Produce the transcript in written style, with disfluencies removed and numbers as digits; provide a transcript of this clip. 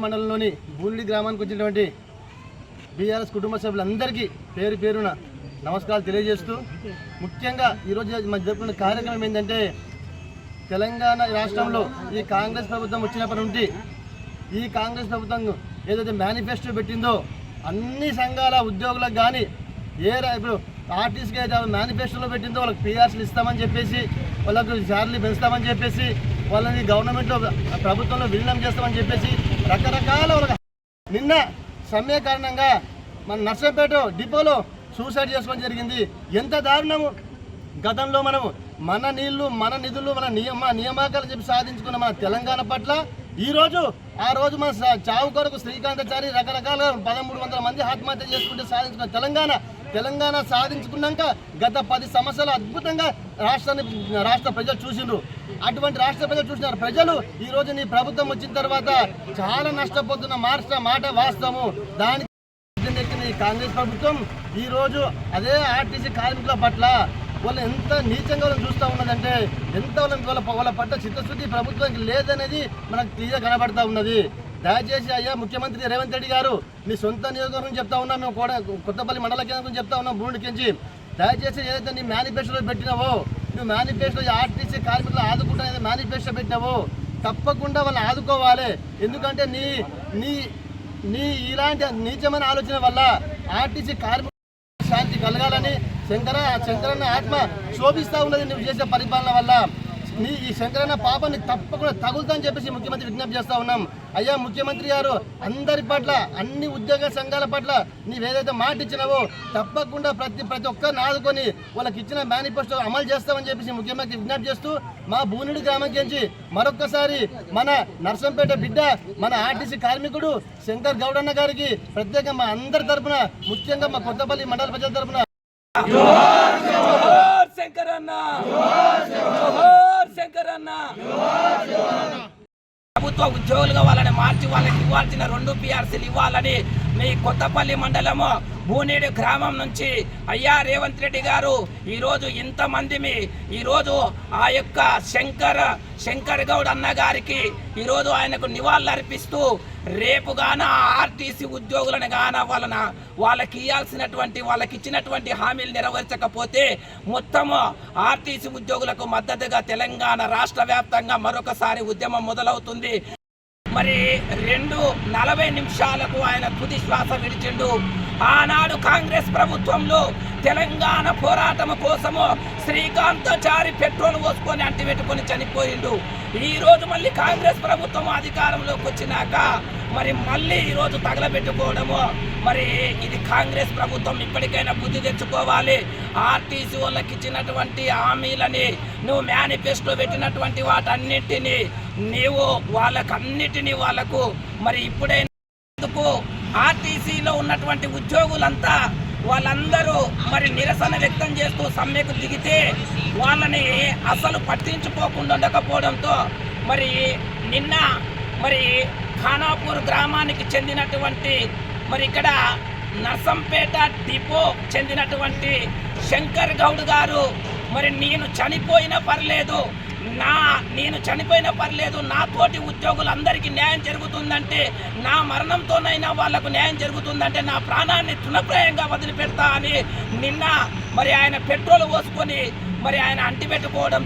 మండలంలోని బూనిడి గ్రామానికి వచ్చినటువంటి బీఆర్ఎస్ కుటుంబ సభ్యులందరికీ పేరు పేరున నమస్కారాలు తెలియజేస్తూ, ముఖ్యంగా ఈరోజు మనం జరుపుకున్న కార్యక్రమం ఏంటంటే, తెలంగాణ రాష్ట్రంలో ఈ కాంగ్రెస్ ప్రభుత్వం వచ్చినప్పటి నుండి ఈ కాంగ్రెస్ ప్రభుత్వం ఏదైతే మేనిఫెస్టో పెట్టిందో అన్ని సంఘాల ఉద్యోగులకు కానీ ఇప్పుడు ఆర్టీసీకి అయితే మేనిఫెస్టోలో పెట్టిందో వాళ్ళకి పీఆర్సీలు ఇస్తామని చెప్పేసి, వాళ్ళకు శాలరీ పెంచుతామని చెప్పేసి, వాళ్ళని గవర్నమెంట్లో ప్రభుత్వంలో విలీనం చేస్తామని చెప్పేసి రకరకాల నిన్న సమ్మె కారణంగా మన నర్సంపేట డిపోలో సూసైడ్ చేసుకోవడం జరిగింది. ఎంత దారుణము! గతంలో మనము మన నీళ్లు, మన నిధులు, మన నియామకాలు చెప్పి సాధించుకున్న మన తెలంగాణ పట్ల ఆ రోజు మన చావు కొరకు శ్రీకాంతాచారి రకరకాల 1300 మంది ఆత్మహత్య చేసుకుంటే సాధించుకున్న తెలంగాణ సాధించుకున్నాక గత 10 సంవత్సరాలు అద్భుతంగా రాష్ట్ర ప్రజలు చూసిండ్రు. అటువంటి రాష్ట్ర ప్రజలు చూసిన ప్రజలు ఈరోజు నీ ప్రభుత్వం వచ్చిన తర్వాత చాలా నష్టపోతున్న మాట వాస్తవము. దానికి ఈ కాంగ్రెస్ ప్రభుత్వం ఈరోజు అదే ఆర్టీసీ కార్మికుల పట్ల వాళ్ళు ఎంత నీచంగా వాళ్ళని చూస్తూ ఉన్నదంటే, ఎంత వాళ్ళ పట్ల చిత్తశుద్ధి ప్రభుత్వానికి లేదనేది మనకు క్లియర్గా కనబడతా ఉన్నది. దయచేసి అయ్యా ముఖ్యమంత్రి రేవంత్ రెడ్డి గారు, మీ సొంత నియోజకవర్గం చెప్తా ఉన్నాం, మేము కూడా కొత్తపల్లి మండల కేంద్రం చెప్తా ఉన్నాం, బూండికించి దయచేసి ఏదైతే నీ మేనిఫెస్టోలో పెట్టినావో, నువ్వు మేనిఫెస్టో ఆర్టీసీ కార్మికులు ఆదుకుంటా ఏదైతే మేనిఫెస్టో పెట్టినావో తప్పకుండా వాళ్ళని ఆదుకోవాలి. ఎందుకంటే నీ ఇలాంటి నీచమైన ఆలోచన వల్ల ఆర్టీసీ కార్మికులు శాంతి కలగాలని శంకరన్న ఆత్మ శోభిస్తూ ఉన్నది. నువ్వు చేసే పరిపాలన వల్ల ఈ శంకరన్న పాపాన్ని తప్పకుండా తగులుతాని చెప్పేసి ముఖ్యమంత్రి విజ్ఞప్తి చేస్తూ ఉన్నాం. అయ్యా ముఖ్యమంత్రి గారు, అందరి పట్ల, అన్ని ఉద్యోగ సంఘాల పట్ల నీవేదైతే మాట ఇచ్చినావో తప్పకుండా ప్రతి ఒక్కరిని ఆదుకొని వాళ్ళకి ఇచ్చిన మేనిఫెస్టో అమలు చేస్తామని చెప్పేసి ముఖ్యమంత్రి విజ్ఞప్తి చేస్తూ, మా బూనిడి గ్రామం నుంచి మరొక్కసారి మన నర్సంపేట బిడ్డ, మన ఆర్టీసీ కార్మికుడు శంకర్ గౌడన్న గారికి ప్రత్యేకంగా మా అందరి తరఫున, ముఖ్యంగా మా కొత్తపల్లి మండల ప్రజల తరఫున ప్రభుత్వ ఉద్యోగులుగా వాళ్ళని మార్చి వాళ్ళకి ఇవ్వాల్సిన 2 పీఆర్సీలు ఇవ్వాలని మీ కొత్తపల్లి మండలము బూనేడు గ్రామం నుంచి అయ్యా రేవంత్ రెడ్డి గారు ఈరోజు ఇంతమంది ఈరోజు ఆ యొక్క శంకర్ గౌడ్ అన్న గారికి ఈరోజు ఆయనకు నివాళులు అర్పిస్తూ, రేపు గాన ఆర్టీసీ ఉద్యోగులను గాన వాళ్ళకి ఇచ్చినటువంటి హామీలు నెరవేర్చకపోతే మొత్తము ఆర్టీసీ ఉద్యోగులకు మద్దతుగా తెలంగాణ రాష్ట్ర వ్యాప్తంగా మరొకసారి ఉద్యమం మొదలవుతుంది. మరి 2:40 నిమిషాలకు ఆయన తుది శ్వాస విడిచిండు. ఆనాడు కాంగ్రెస్ ప్రభుత్వంలో తెలంగాణ పోరాటం కోసము శ్రీకాంతాచారి పెట్రోల్ పోసుకొని అంటిపెట్టుకొని చనిపోయిండు. ఈరోజు మళ్ళీ కాంగ్రెస్ ప్రభుత్వం అధికారంలోకి వచ్చినాక మళ్ళీ ఈరోజు తగలబెట్టుకోవడము, ఇది కాంగ్రెస్ ప్రభుత్వం ఇప్పటికైనా బుద్ధి తెచ్చుకోవాలి. ఆర్టీసీ వాళ్ళకి ఇచ్చినటువంటి హామీలని, నువ్వు మేనిఫెస్టో పెట్టినటువంటి వాటన్నిటినీ వాళ్ళకు ఇప్పుడైనా ఆర్టీసీలో ఉన్నటువంటి ఉద్యోగులంతా వాళ్ళందరూ నిరసన వ్యక్తం చేస్తూ సమ్మెకు దిగితే వాళ్ళని అసలు పట్టించుకోకుండా ఉండకపోవడంతో నిన్న ఖానాపూర్ గ్రామానికి చెందినటువంటి ఇక్కడ నర్సంపేట డిపో చెందినటువంటి శంకర్ గౌడ్ గారు నేను చనిపోయినా పర్లేదు, నా తోటి ఉద్యోగులందరికీ న్యాయం జరుగుతుందంటే, నా మరణంతోనైనా వాళ్లకు న్యాయం జరుగుతుందంటే నా ప్రాణాన్ని తృణప్రాయంగా వదిలిపెడతా అని నిన్న ఆయన పెట్రోల్ పోసుకొని ఆయన అంటిపెట్టుకోవడం